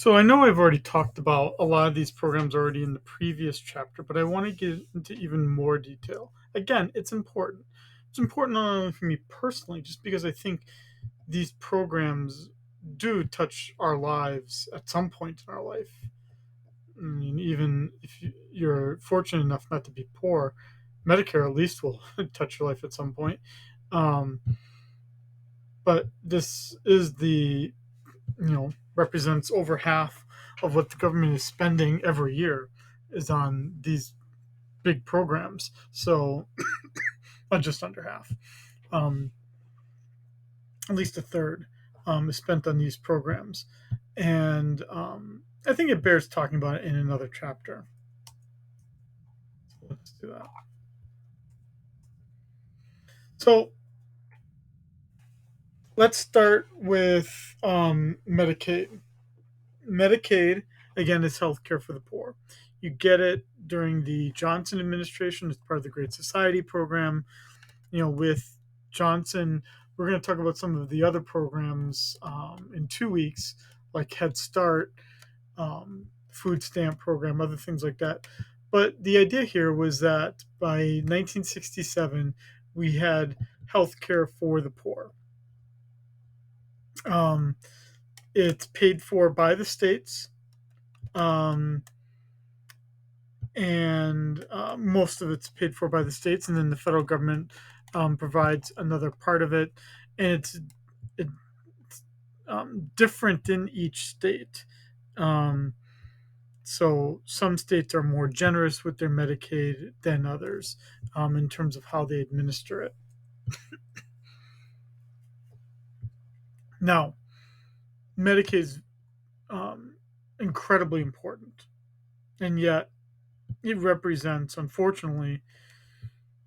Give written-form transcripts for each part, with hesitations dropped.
So I know I've already talked about a lot of these programs already in the previous chapter, but I want to get into even more detail. Again, it's important. It's important not only for me personally, just because I think these programs do touch our lives at some point in our life. I mean, even if you're fortunate enough not to be poor, Medicare at least will touch your life at some point. Um, but this is represents over half of what the government is spending every year is on these big programs. So, just under half, um, at least a third, is spent on these programs, and I think it bears talking about it in another chapter. So let's do that. So let's start with Medicaid. Medicaid, again, is health care for the poor. You get it during the Johnson administration as part of the Great Society program. With Johnson, we're going to talk about some of the other programs in 2 weeks, like Head Start, food stamp program, other things like that. But the idea here was that by 1967, we had health care for the poor. Um, it's paid for by the states. Um, and most of it's paid for by the states, and then the federal government provides another part of it, and it's different in each state. Um, so some states are more generous with their Medicaid than others in terms of how they administer it. Now, Medicaid is um, incredibly important, and yet it represents, unfortunately,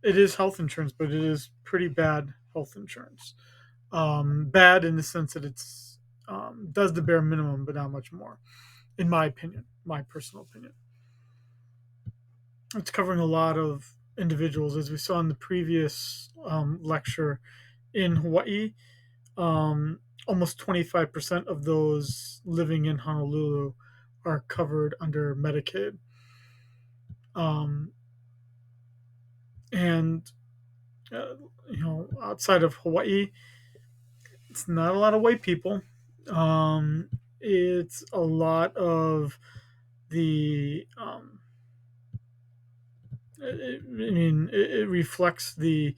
it is health insurance, but it is pretty bad health insurance. Bad in the sense that it's does the bare minimum, but not much more, in my opinion, my personal opinion. It's covering a lot of individuals, as we saw in the previous lecture in Hawaii. Almost 25% of those living in Honolulu are covered under Medicaid. Um, and uh, outside of Hawaii, it's not a lot of white people. It's a lot of the it reflects the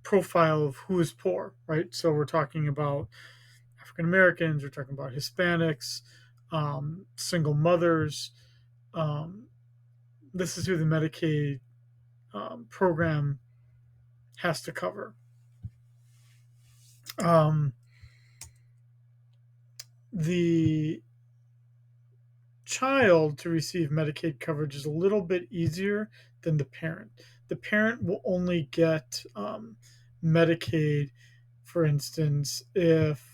profile of who is poor, right? So we're talking about African Americans, we're talking about Hispanics, single mothers. Um, this is who the Medicaid program has to cover. Um, the child to receive Medicaid coverage is a little bit easier than the parent. The parent will only get Medicaid, for instance, if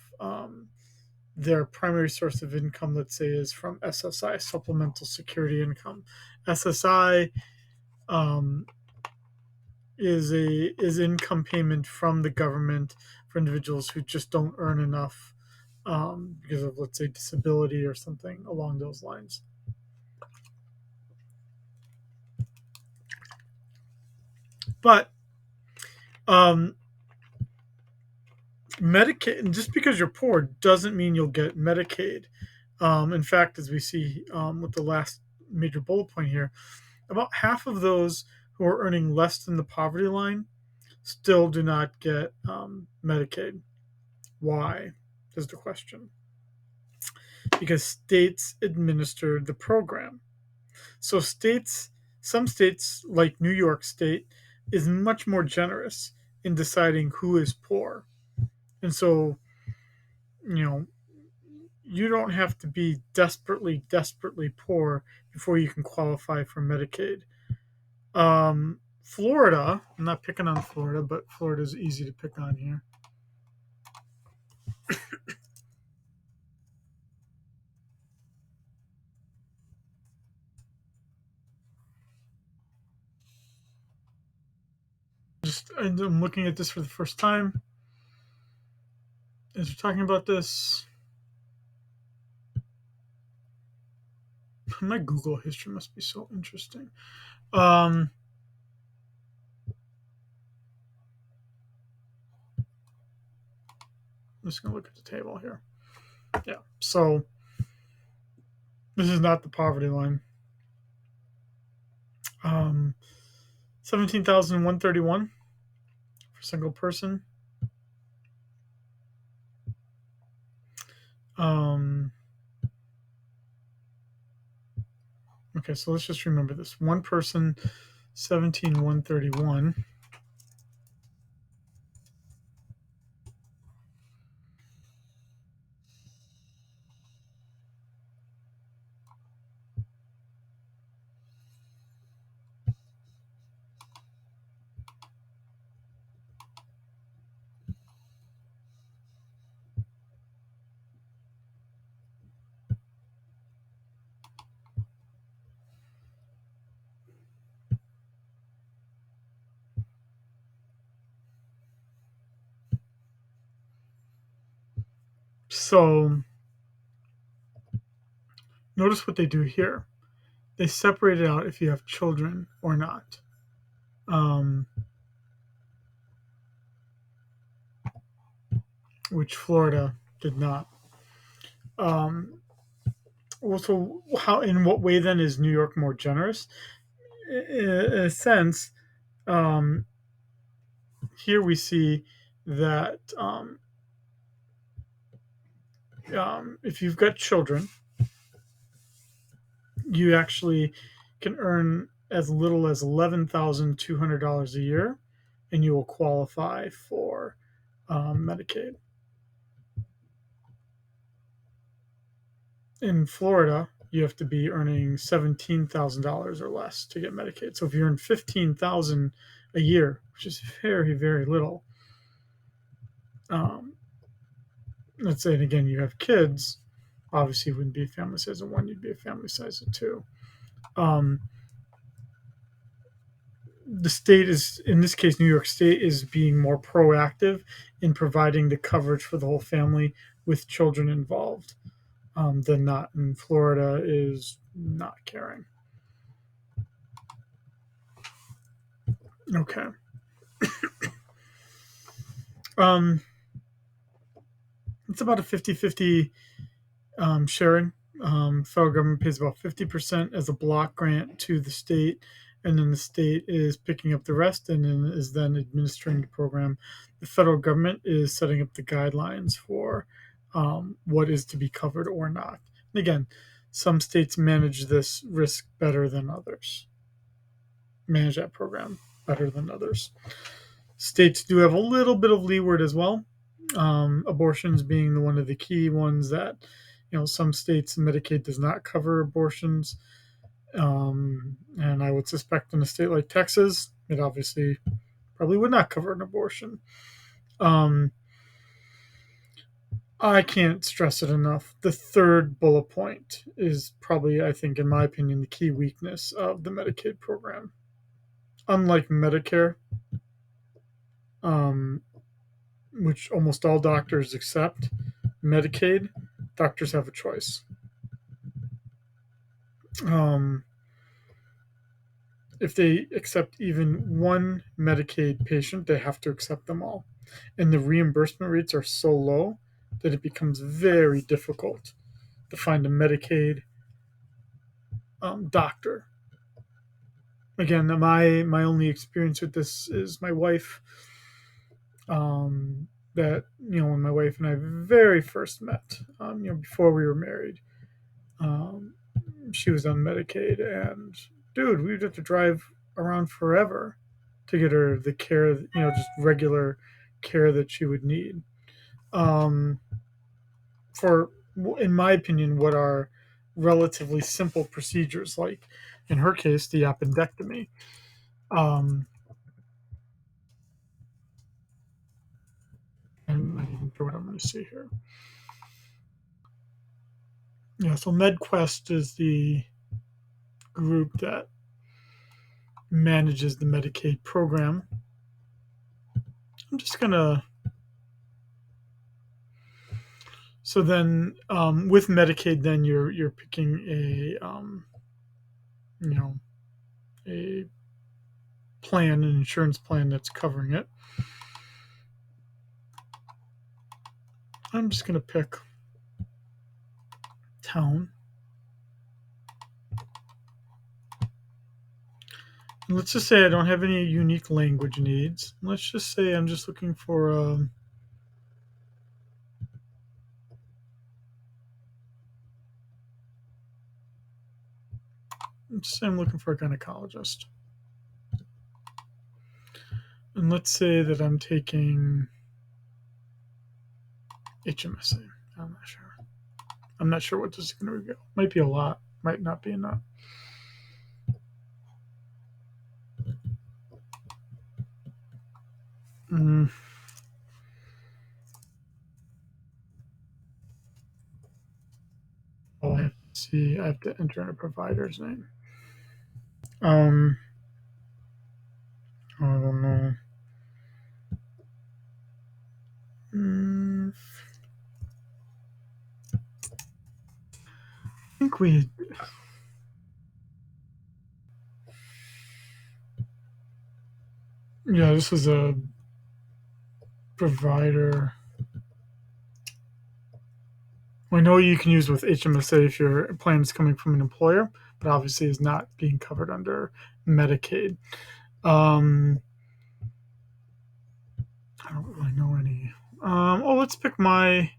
their primary source of income, let's say, is from SSI, Supplemental Security Income. SSI um, is income payment from the government for individuals who just don't earn enough because of, let's say, disability or something along those lines. But um, Medicaid, just because you're poor doesn't mean you'll get Medicaid. In fact, as we see with the last major bullet point here, about half of those who are earning less than the poverty line still do not get Medicaid. Why is the question? Because states administer the program. So some states like New York State is much more generous in deciding who is poor. And so, you know, you don't have to be desperately, desperately poor before you can qualify for Medicaid. Florida, I'm not picking on Florida, but Florida is easy to pick on here. I'm looking at this for the first time as we're talking about this. My Google history must be so interesting. Um, I'm just going to look at the table here. Yeah. So this is not the poverty line. 17,131 for a single person. Um, okay, so let's just remember this. One person, 17,131. So notice what they do here. They separate it out if you have children or not, um, which Florida did not. Well, so how? In what way then is New York more generous? In a sense, um, here we see that if you've got children, you actually can earn as little as $11,200 a year, and you will qualify for Medicaid. In Florida, you have to be earning $17,000 or less to get Medicaid. So if you earn 15,000 a year, which is very very little, um, let's say, and again, you have kids, obviously you wouldn't be a family size of one, you'd be a family size of two. Um, the state is, in this case, New York State is being more proactive in providing the coverage for the whole family with children involved than not. And Florida is not caring. Okay. Um, it's about a 50-50 sharing. Federal government pays about 50% as a block grant to the state, and then the state is picking up the rest and then is then administering the program. The federal government is setting up the guidelines for what is to be covered or not. And again, some states manage this risk better than others, manage that program better than others. States do have a little bit of leeward as well. Abortions being one of the key ones that, some states Medicaid does not cover abortions, and I would suspect in a state like Texas, it obviously probably would not cover an abortion. Um, I can't stress it enough. The third bullet point is probably, I think, in my opinion, the key weakness of the Medicaid program. Unlike Medicare, um, which almost all doctors accept, Medicaid, doctors have a choice. Um, if they accept even one Medicaid patient, they have to accept them all. And the reimbursement rates are so low that it becomes very difficult to find a Medicaid doctor. Again, my only experience with this is my wife. That, when my wife and I very first met, before we were married, um, she was on Medicaid, and dude, we would have to drive around forever to get her the care, just regular care that she would need. Um, for, in my opinion, what are relatively simple procedures, like in her case, the appendectomy. Um, and I can what I'm going to see here. Yeah, so MedQuest is the group that manages the Medicaid program. I'm just going to So then, with Medicaid, then you're picking a you know a plan, an insurance plan that's covering it. I'm just gonna pick town. And let's just say I don't have any unique language needs. Let's just say I'm just looking for let's say I'm looking for a gynecologist. And let's say that I'm taking HMSA. I'm not sure. I'm not sure what this is going to reveal. Might be a lot. Might not be enough. Mm. Oh, I have to see. I have to enter in a provider's name. Um, I don't know. I think we. Yeah, this is a provider. We know you can use with HMSA if your plan is coming from an employer, but obviously is not being covered under Medicaid. Um, I don't really know any. Let's pick my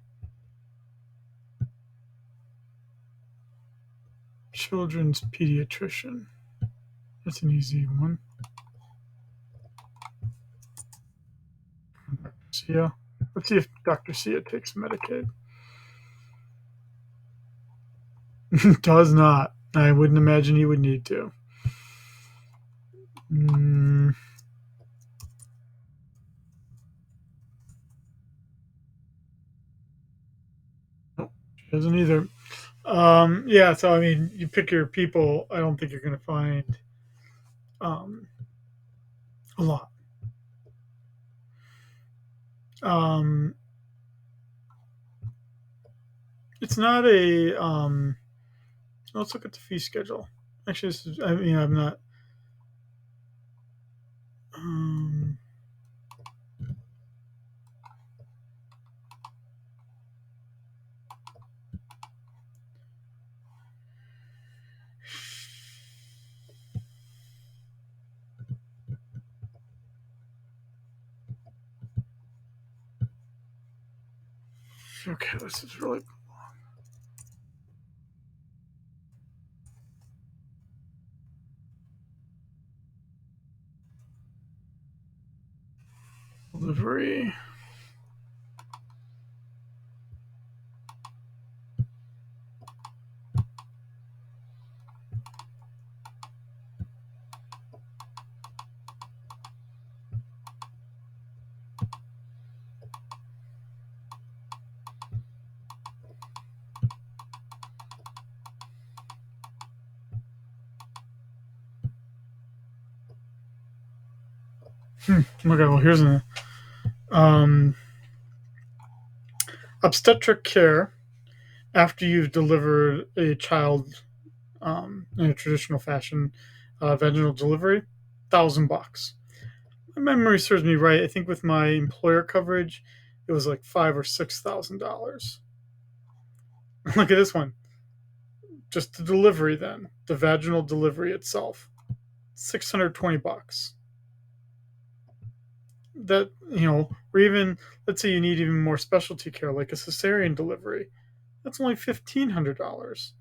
children's pediatrician. That's an easy one. Sia. Let's see if Dr. Sia takes Medicaid. Does not. I wouldn't imagine he would need to. Mm, nope, she doesn't either. Yeah, so I mean, you pick your people. I don't think you're going to find um, a lot. Um, it's not a. Let's look at the fee schedule. Actually, this is, I mean, I'm not. Um, okay, this is really delivery. Okay, well, here's a um, obstetric care after you've delivered a child in a traditional fashion, vaginal delivery, $1,000. My memory serves me right. I think with my employer coverage, it was like $5,000 or $6,000. Look at this one. Just the delivery, then the vaginal delivery itself, $620. That or even let's say you need even more specialty care like a cesarean delivery. That's only $1,500.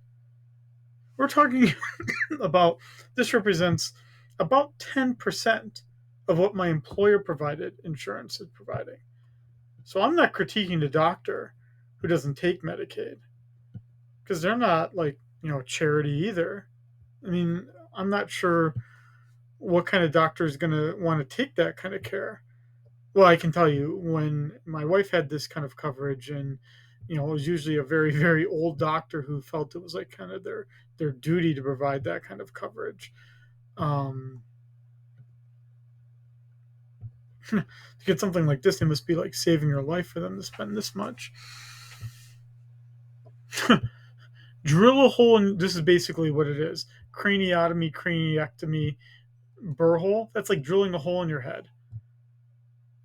We're talking about this represents about 10% of what my employer provided insurance is providing. So I'm not critiquing the doctor who doesn't take Medicaid because they're not like, charity either. I mean, I'm not sure what kind of doctor is going to want to take that kind of care. Well, I can tell you when my wife had this kind of coverage, and it was usually a very, very old doctor who felt it was like kind of their duty to provide that kind of coverage. Um, to get something like this, it must be like saving your life for them to spend this much. Drill a hole in, this is basically what it is: craniotomy, craniectomy, burr hole. That's like drilling a hole in your head.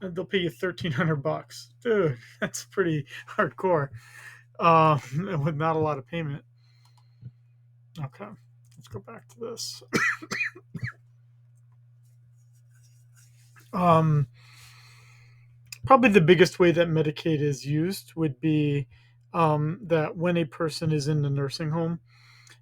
And they'll pay you $1,300, dude. That's pretty hardcore. With not a lot of payment. Okay, let's go back to this. Um, Probably the biggest way that Medicaid is used would be that when a person is in the nursing home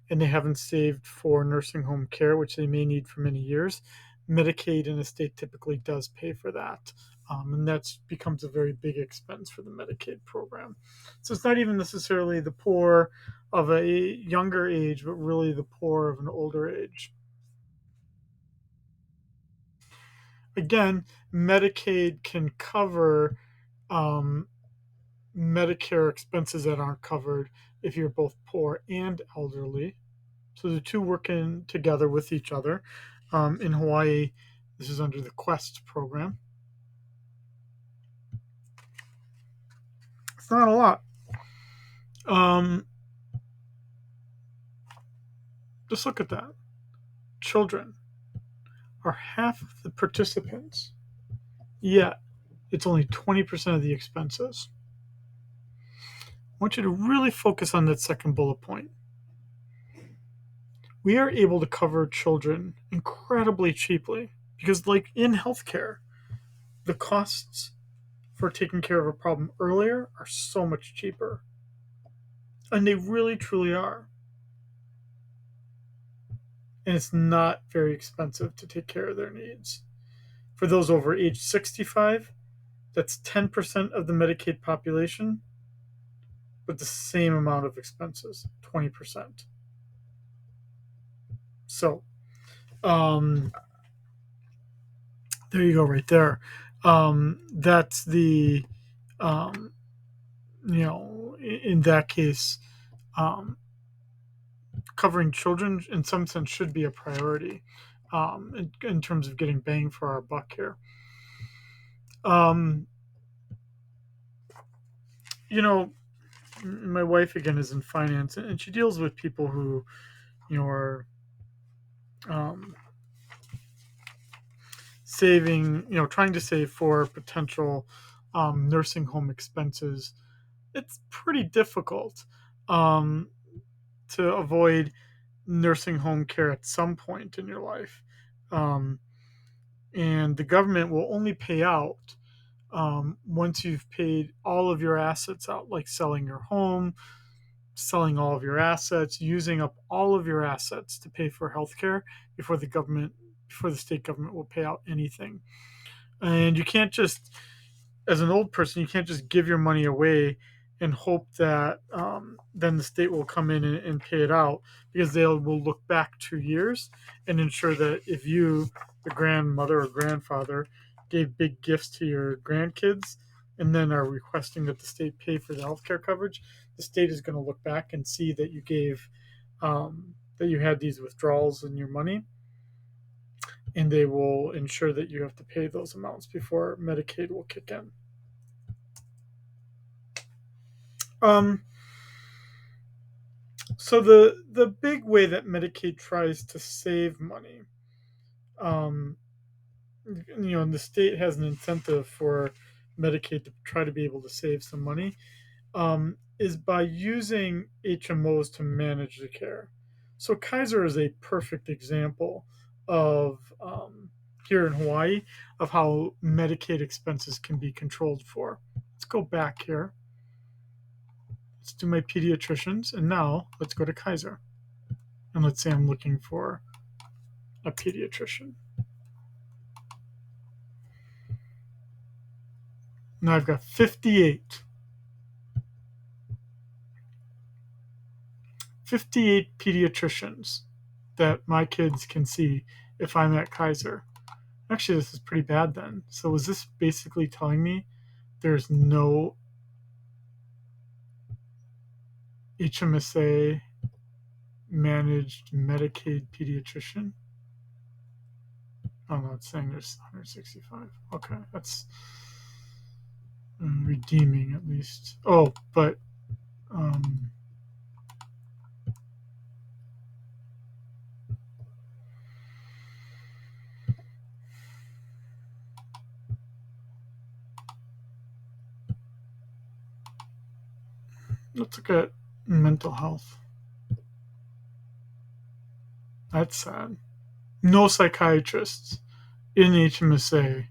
and they haven't saved for nursing home care, which they may need for many years, Medicaid in a state typically does pay for that. And that becomes a very big expense for the Medicaid program. So it's not even necessarily the poor of a younger age, but really the poor of an older age. Again, Medicaid can cover um, Medicare expenses that aren't covered if you're both poor and elderly. So the two working together with each other. In Hawaii, this is under the Quest program. It's not a lot. Um, just look at that. Children are half of the participants, yet it's only 20% of the expenses. I want you to really focus on that second bullet point. We are able to cover children incredibly cheaply because, like in healthcare, the costs for taking care of a problem earlier are so much cheaper. And they really, truly are. And it's not very expensive to take care of their needs. For those over age 65, that's 10% of the Medicaid population, but the same amount of expenses, 20%. So, um, there you go, right there. That's the, um, in that case, um, covering children in some sense should be a priority in terms of getting bang for our buck here. Um, you know, my wife again is in finance, and she deals with people who, are um, saving, trying to save for potential nursing home expenses. It's pretty difficult um, to avoid nursing home care at some point in your life. Um, and the government will only pay out once you've paid all of your assets out, like selling your home, selling all of your assets, using up all of your assets to pay for healthcare before the state government will pay out anything. And you can't just, as an old person, you can't just give your money away and hope that then the state will come in and pay it out, because they will look back 2 years and ensure that if you, the grandmother or grandfather, gave big gifts to your grandkids and then are requesting that the state pay for the healthcare coverage, the state is going to look back and see that you gave that you had these withdrawals in your money, and they will ensure that you have to pay those amounts before Medicaid will kick in. Um, so the big way that Medicaid tries to save money, um, and the state has an incentive for Medicaid to try to be able to save some money, is by using HMOs to manage the care. So Kaiser is a perfect example of here in Hawaii of how Medicaid expenses can be controlled for. Let's go back here. Let's do my pediatricians, and now let's go to Kaiser. And let's say I'm looking for a pediatrician. Now I've got 58 pediatricians that my kids can see if I'm at Kaiser. Actually, this is pretty bad then. So is this basically telling me there's no HMSA managed Medicaid pediatrician? Oh no, it's saying there's 165. Okay, that's redeeming at least. Oh, but um, Let's look at mental health. That's sad. No psychiatrists in HMSA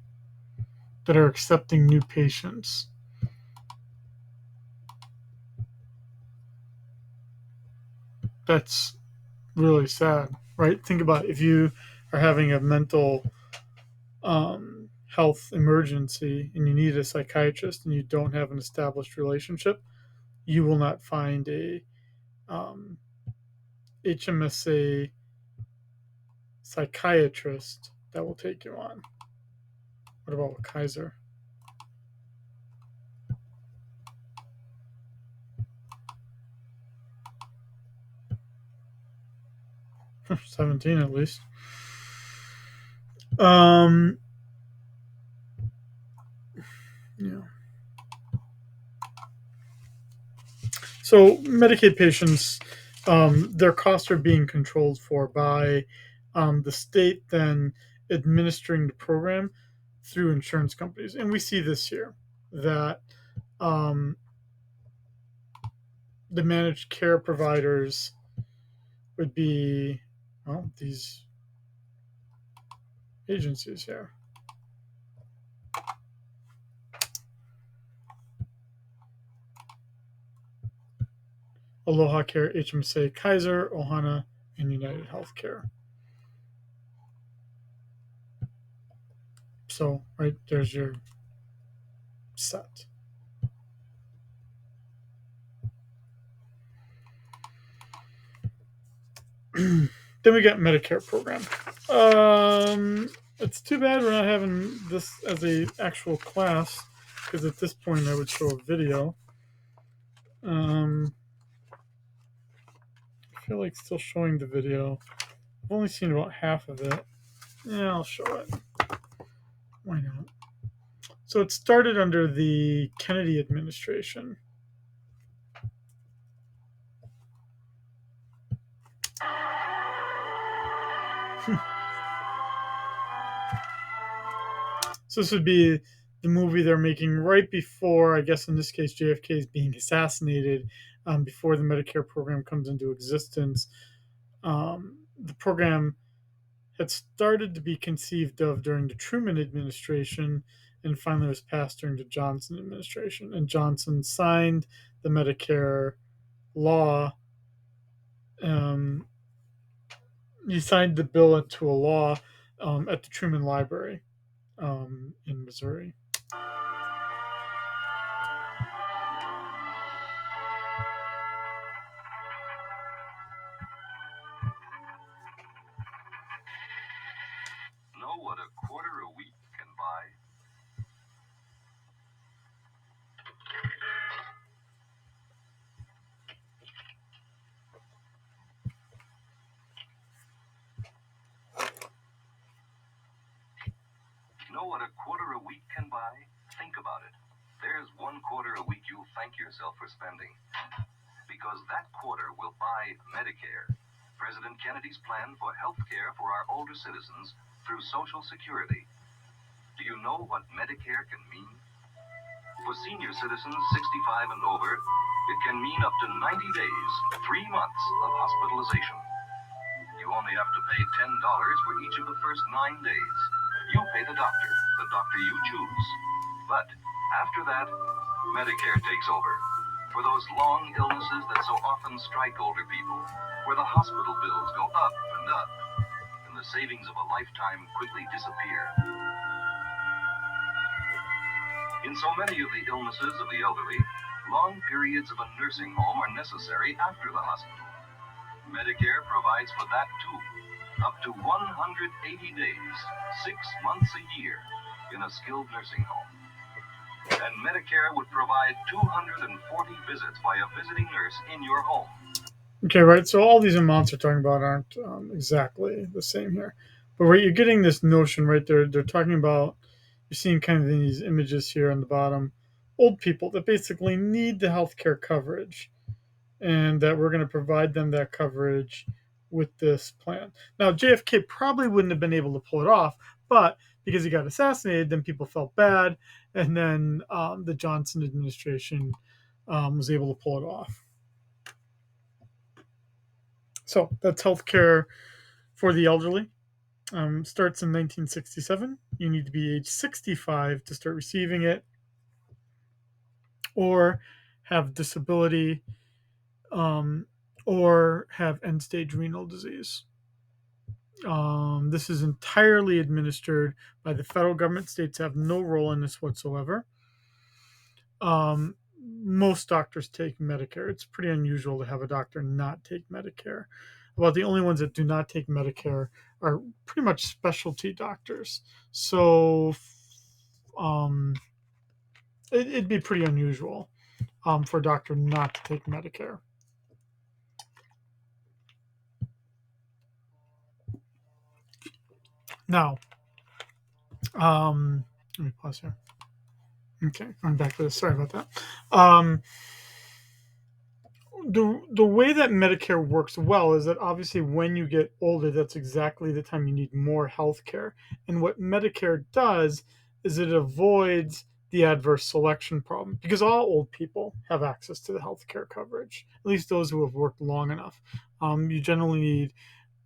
that are accepting new patients. That's really sad, right? Think about it. If you are having a mental health emergency and you need a psychiatrist and you don't have an established relationship, you will not find a um, HMSA psychiatrist that will take you on. What about Kaiser? 17 at least. Um, yeah. So Medicaid patients, their costs are being controlled for by the state then administering the program through insurance companies, and we see this here that um, the managed care providers would be these agencies here. Aloha Care, HMSA, Kaiser, Ohana, and United Healthcare. So, right there's your set. Then we got Medicare program. It's too bad we're not having this as a actual class because at this point I would show a video. I feel like still showing the video. I've only seen about half of it. Yeah, I'll show it. Why not? So it started under the Kennedy administration. So this would be the movie they're making right before, I guess in this case, JFK is being assassinated, before the Medicare program comes into existence. The program had started to be conceived of during the Truman administration and finally was passed during the Johnson administration. And Johnson signed the Medicare law. Um, he signed the bill into a law at the Truman Library in Missouri. Know what a quarter a week can buy? Know what a quarter a week can buy? Think about it. There's one quarter a week you'll thank yourself for spending. Because that quarter will buy Medicare, President Kennedy's plan for health care for our older citizens through Social Security. Do you know what Medicare can mean? For senior citizens 65 and over, it can mean up to 90 days, 3 months of hospitalization. You only have to pay $10 for each of the first 9 days. You pay the doctor you choose. But after that, Medicare takes over. For those long illnesses that so often strike older people, where the hospital bills go up and up, and the savings of a lifetime quickly disappear. In so many of the illnesses of the elderly, long periods of a nursing home are necessary after the hospital. Medicare provides for that too, up to 180 days, 6 months a year, in a skilled nursing home. And Medicare would provide 240 visits by a visiting nurse in your home. Okay, right. So all these amounts we're talking about aren't exactly the same here, but right, you're getting this notion right there. They're talking about, you're seeing kind of these images here on the bottom, old people that basically need the healthcare coverage, and that we're going to provide them that coverage with this plan. Now, JFK probably wouldn't have been able to pull it off, but because he got assassinated, then people felt bad, and then the Johnson administration was able to pull it off. So that's healthcare for the elderly. Starts in 1967. You need to be age 65 to start receiving it, or have disability, um, or have end stage renal disease. This is entirely administered by the federal government. States have no role in this whatsoever. Most doctors take Medicare. It's pretty unusual to have a doctor not take Medicare. About the only ones that do not take Medicare are pretty much specialty doctors. So um, it'd be pretty unusual for a doctor not to take Medicare. Now, let me pause here. Okay, I'm back to this. Sorry about that. The way that Medicare works well is that obviously when you get older, that's exactly the time you need more health care. And what Medicare does is it avoids the adverse selection problem because all old people have access to the health care coverage, at least those who have worked long enough. You generally need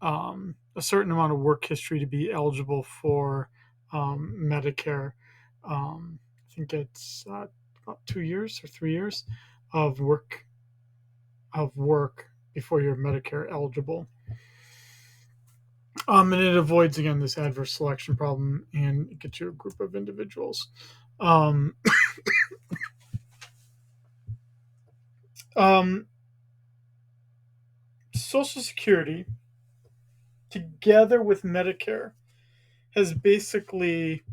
a certain amount of work history to be eligible for Medicare. I think it's about 2 years or 3 years of work before you're Medicare eligible. And it avoids again this adverse selection problem and gets you a group of individuals. Um, um, Social Security, together with Medicare, has basically,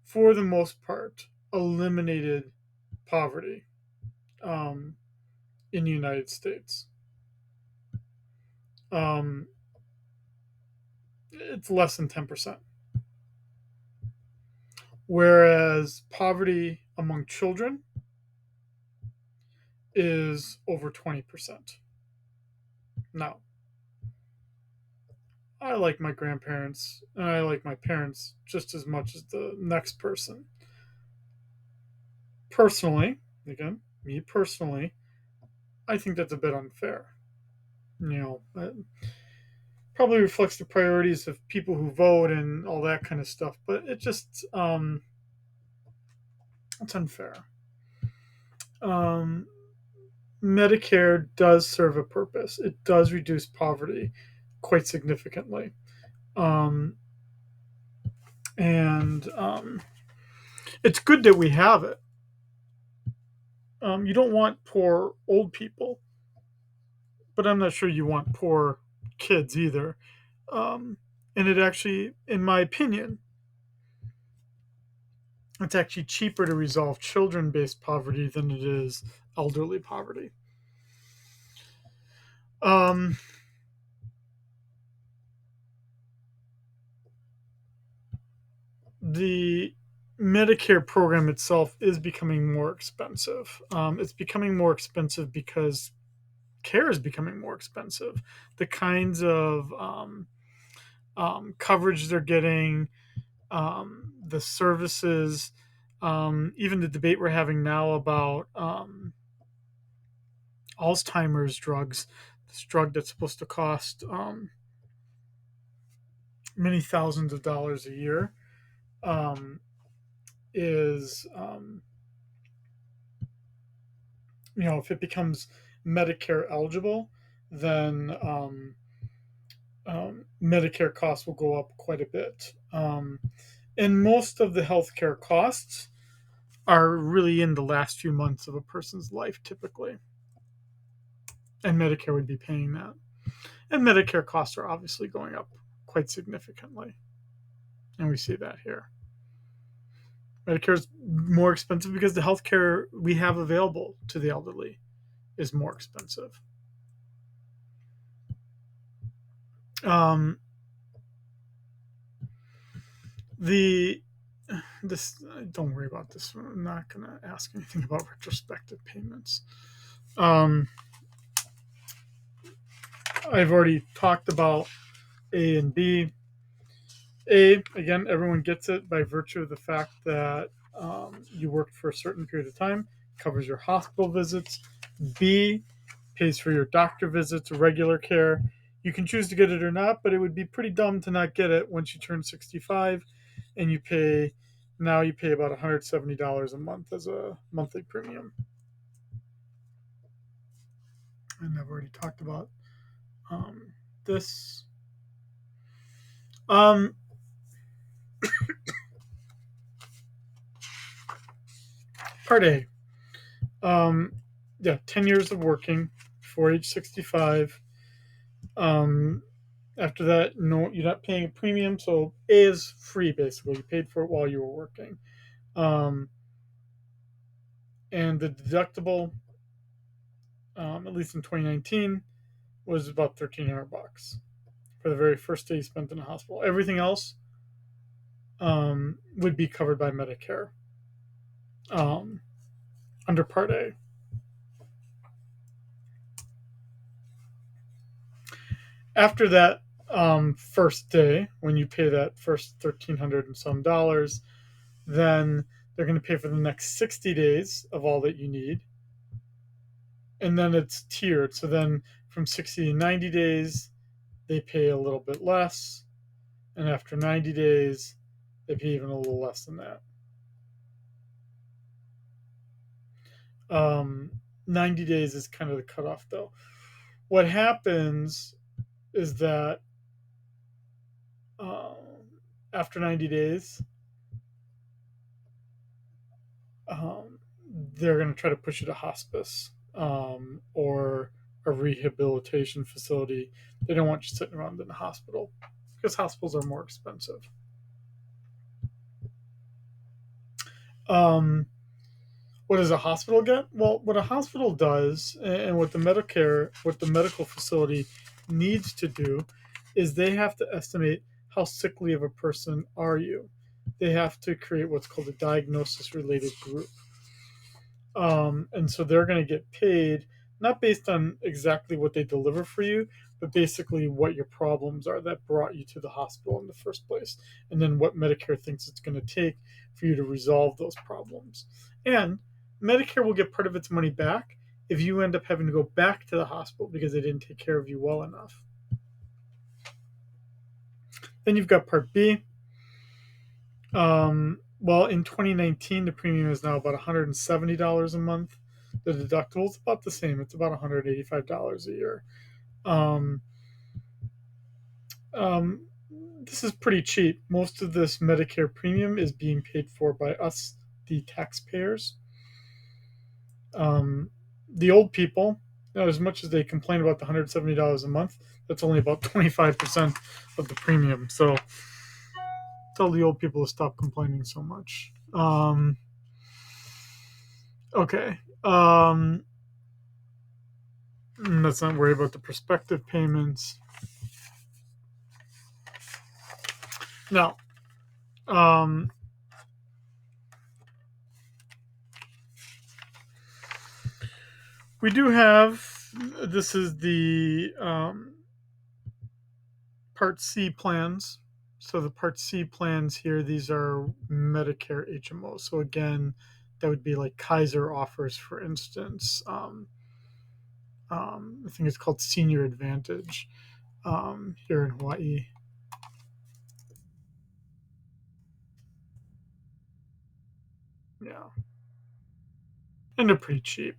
for the most part, eliminated poverty in the United States. Um, it's less than 10%. Whereas poverty among children is over 20%. Now, I like my grandparents and I like my parents just as much as the next person. Personally, again, me personally, I think that's a bit unfair. It probably reflects the priorities of people who vote and all that kind of stuff, but it's unfair. Um, Medicare does serve a purpose. It does reduce poverty quite significantly. Um, and it's good that we have it. You don't want poor old people, but I'm not sure you want poor kids either. And it actually, in my opinion, it's actually cheaper to resolve children based poverty than it is elderly poverty. Um, the Medicare program itself is becoming more expensive. It's becoming more expensive because care is becoming more expensive. The kinds of coverage they're getting, the services, even the debate we're having now about Alzheimer's drugs, this drug that's supposed to cost many thousands of dollars a year, um, is, if it becomes Medicare eligible, then Medicare costs will go up quite a bit. And most of the healthcare costs are really in the last few months of a person's life, typically. And Medicare would be paying that. And Medicare costs are obviously going up quite significantly. And we see that here. Medicare is more expensive because the healthcare we have available to the elderly is more expensive. Um, the this Don't worry about this. I'm not going to ask anything about retrospective payments. Um, I've already talked about A and B. A, again, everyone gets it by virtue of the fact that you worked for a certain period of time. covers your hospital visits. B pays for your doctor visits, regular care. You can choose to get it or not, but it would be pretty dumb to not get it once you turn 65 and you pay about $170 a month as a monthly premium. And I've already talked about um, this. Um, Part A. Um, yeah, 10 years of working before age 65. Um, After that, no, you're not paying a premium. So A is free, basically. You paid for it while you were working. Um, and the deductible, at least in 2019, was about $1,300 for the very first day you spent in the hospital. Everything else would be covered by Medicare um, under Part A. After that first day, when you pay that first 1,300 and some dollars, then they're going to pay for the next 60 days of all that you need. And then it's tiered. So then from 60 to 90 days, they pay a little bit less. And after 90 days, they pay even a little less than that. 90 days is kind of the cutoff, though. What happens is that um, after 90 days, um, they're going to try to push you to hospice or a rehabilitation facility. They don't want you sitting around in the hospital because hospitals are more expensive. Um, what does a hospital get? Well, what a hospital does, and what the medical facility needs to do, is they have to estimate how sickly of a person are you. They have to create what's called a diagnosis related group. And so they're going to get paid not based on exactly what they deliver for you, but basically what your problems are that brought you to the hospital in the first place, and then what Medicare thinks it's going to take for you to resolve those problems. And Medicare will get part of its money back if you end up having to go back to the hospital because they didn't take care of you well enough. Then you've got Part B. Well, in 2019, the premium is now about $170 a month. The deductible is about the same. It's about $185 a year. Um, um, this is pretty cheap. Most of this Medicare premium is being paid for by us, the taxpayers. Um, the old people, as much as they complain about the $170 a month, that's only about 25% of the premium. So tell the old people to stop complaining so much. Okay. Let's not worry about the prospective payments. Now, um, we do have this is the Part C plans. So the Part C plans here, these are Medicare HMOs. So again, that would be like Kaiser offers, for instance. I think it's called Senior Advantage here in Hawaii. Yeah, and they're pretty cheap.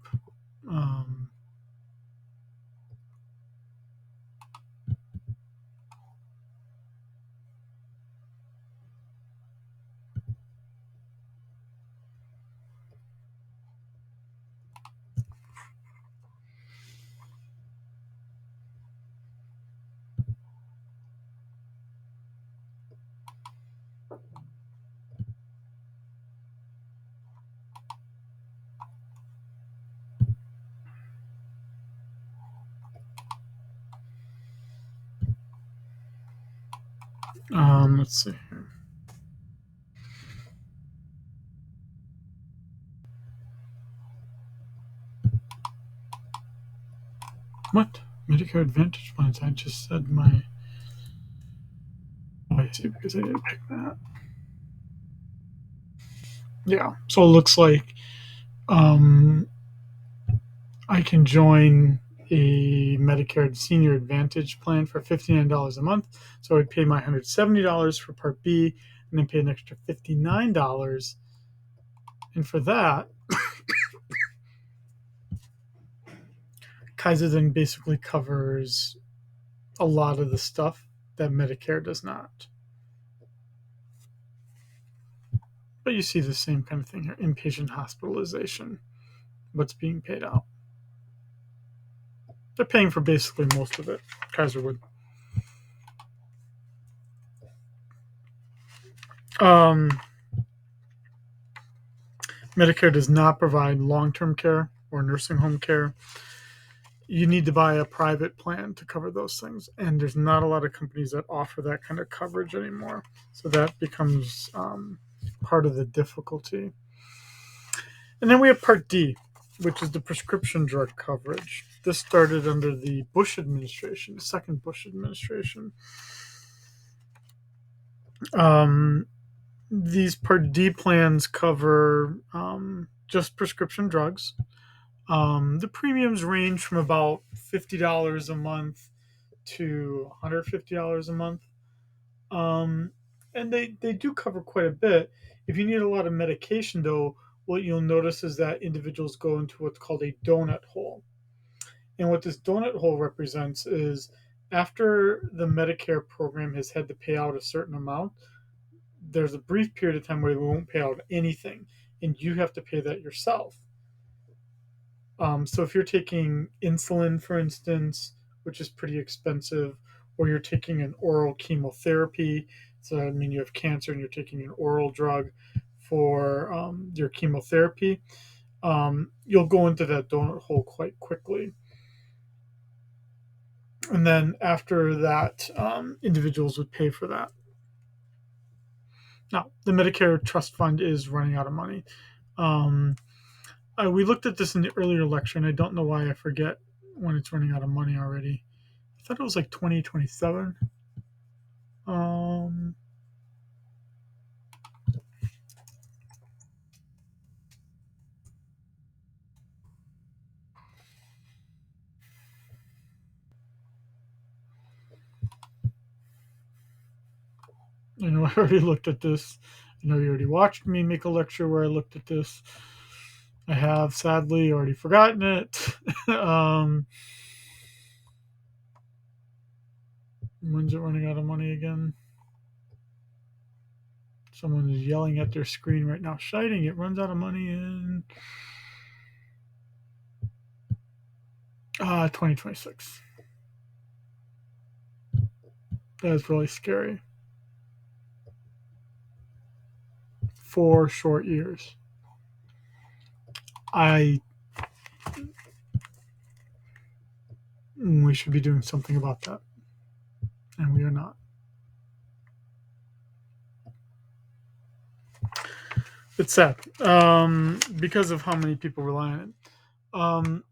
Um, let's see here. What? Medicare Advantage plans? I just said my. Oh, I see, because I didn't pick that. Yeah, so it looks like Um, I can join a Medicare Senior Advantage plan for $59 a month. So I'd pay my $170 for Part B and then pay an extra $59. And for that, Kaiser then basically covers a lot of the stuff that Medicare does not. But you see the same kind of thing here, inpatient hospitalization, what's being paid out. They're paying for basically most of it, Kaiser would. Um, Medicare does not provide long term care or nursing home care. You need to buy a private plan to cover those things. And there's not a lot of companies that offer that kind of coverage anymore. So that becomes part of the difficulty. And then we have Part D, which is the prescription drug coverage. This started under the Bush administration, the second Bush administration. Um, these Part D plans cover just prescription drugs. The premiums range from about $50 a month to $150 a month. Um, and they do cover quite a bit. If you need a lot of medication, though, what you'll notice is that individuals go into what's called a donut hole. And what this donut hole represents is after the Medicare program has had to pay out a certain amount, there's a brief period of time where they won't pay out anything, and you have to pay that yourself. So if you're taking insulin, for instance, which is pretty expensive, or you're taking an oral chemotherapy, so I mean you have cancer and you're taking an oral drug for your chemotherapy, you'll go into that donut hole quite quickly. And then after that, individuals would pay for that. Now, the Medicare trust fund is running out of money. Um, we looked at this in the earlier lecture, and I don't know why I forget when it's running out of money already. I thought it was like 2027. Um, I know I already looked at this. I know you already watched me make a lecture where I looked at this. I have sadly already forgotten it. When's it running out of money again? Someone is yelling at their screen right now, shouting it runs out of money in 2026. That is really scary. 4 short years. I We should be doing something about that, and we are not. It's sad because of how many people rely on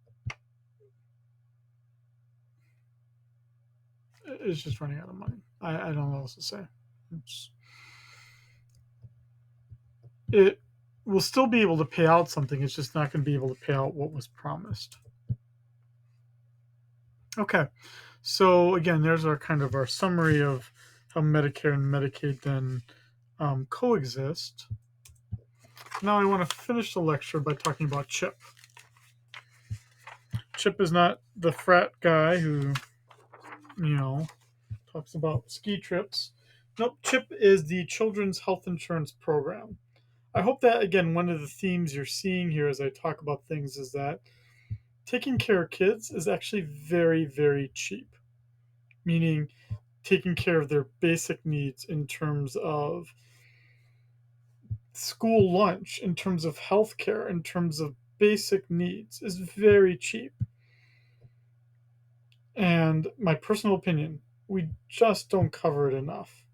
it. It's just running out of money. I don't know what else to say. It will still be able to pay out something. It's just not going to be able to pay out what was promised. Okay, so again, there's our kind of our summary of how Medicare and Medicaid then coexist. Now I want to finish the lecture by talking about Chip. Chip is not the frat guy who, talks about ski trips. Nope, Chip is the Children's Health Insurance Program. I hope that, again, one of the themes you're seeing here as I talk about things is that taking care of kids is actually very, very cheap, meaning taking care of their basic needs in terms of school lunch, in terms of healthcare, in terms of basic needs is very cheap. And my personal opinion, we just don't cover it enough,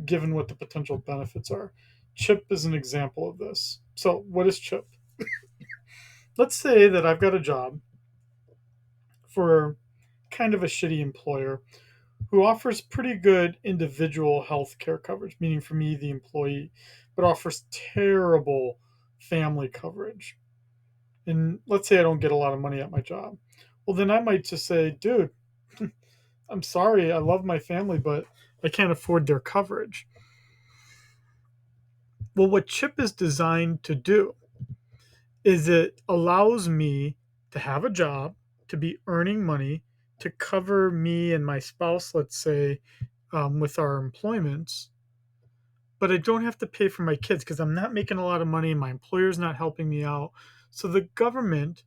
given what the potential benefits are. CHIP is an example of this. So, what is CHIP? Let's say that I've got a job for kind of a shitty employer who offers pretty good individual health care coverage, meaning for me, the employee, but offers terrible family coverage. and let's say I don't get a lot of money at my job, well, then I might just say, dude, I'm sorry, I love my family, but I can't afford their coverage. Well, what CHIP is designed to do is it allows me to have a job, to be earning money, to cover me and my spouse, let's say, with our employments, but I don't have to pay for my kids because I'm not making a lot of money. My employer's not helping me out. So the government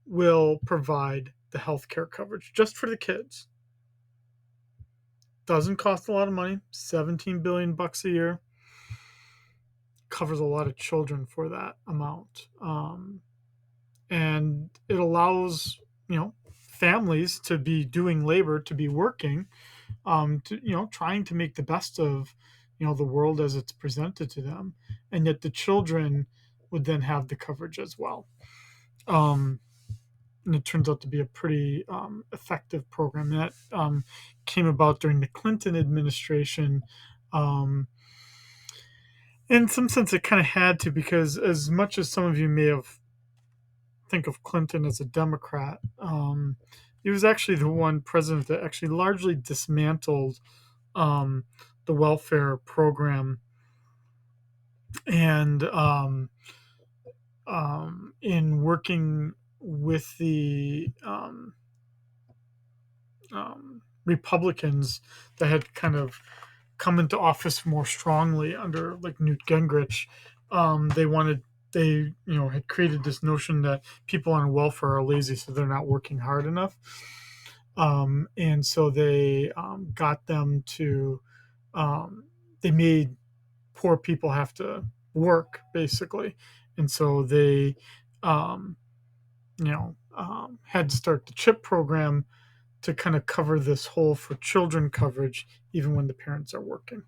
will provide the healthcare coverage just for the kids. Doesn't cost a lot of money, 17 billion bucks a year. Covers a lot of children for that amount. And it allows, families to be doing labor, to be working, to, trying to make the best of, the world as it's presented to them. And yet the children would then have the coverage as well. Um, and it turns out to be a pretty effective program that came about during the Clinton administration. Um, in some sense, it kind of had to, because as much as some of you may have think of Clinton as a Democrat, he was actually the one president that actually largely dismantled um, the welfare program, and in working with the Republicans that had kind of come into office more strongly under like Newt Gingrich. They wanted they had created this notion that people on welfare are lazy, so they're not working hard enough, and so they got them to they made poor people have to work basically, and so they um, had to start the CHIP program to kind of cover this hole for children coverage, even when the parents are working.